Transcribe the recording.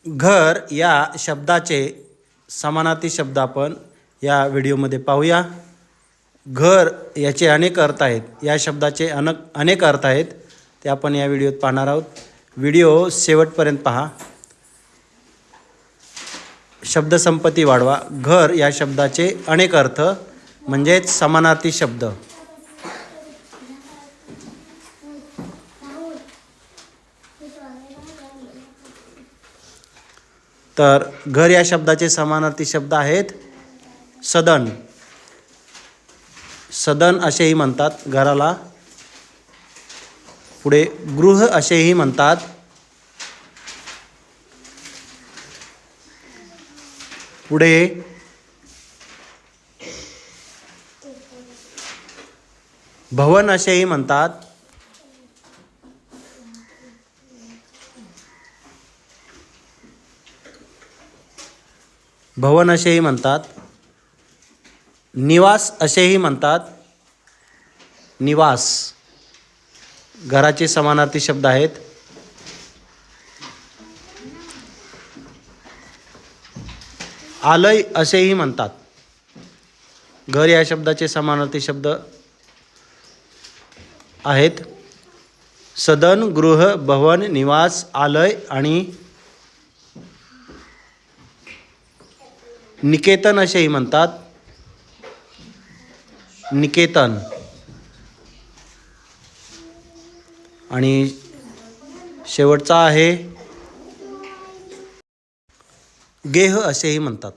घर या शब्दाचे समानार्थी शब्द आपण या व्हिडिओमध्ये पाहूया। घर याचे अनेक अर्थ आहेत, या शब्दाचे अनेक अर्थ आहेत, ते आपण या व्हिडिओत पाहणार आहोत। व्हिडिओ शेवटपर्यंत पहा। शब्दसंपत्ती वाढवा। घर या शब्दाचे अनेक अर्थ म्हणजेच समानार्थी शब्द। तर घर या शब्दाचे समानार्थी शब्द आहेत सदन। सदन असेही म्हणतात घराला। पुढे गृह असेही म्हणतात। पुढे भवन असेही म्हणतात। भवन असेही म्हणतात। निवास असेही म्हणतात। निवास घराचे समानार्थी शब्द आहेत। आलय असेही म्हणतात। घर या शब्दाचे समानार्थी शब्द आहेत सदन, गृह, भवन, निवास, आलय आणि निकेतन असेही म्हणतात। निकेतन आणि शेवटचा आहे गेह असेही म्हणतात।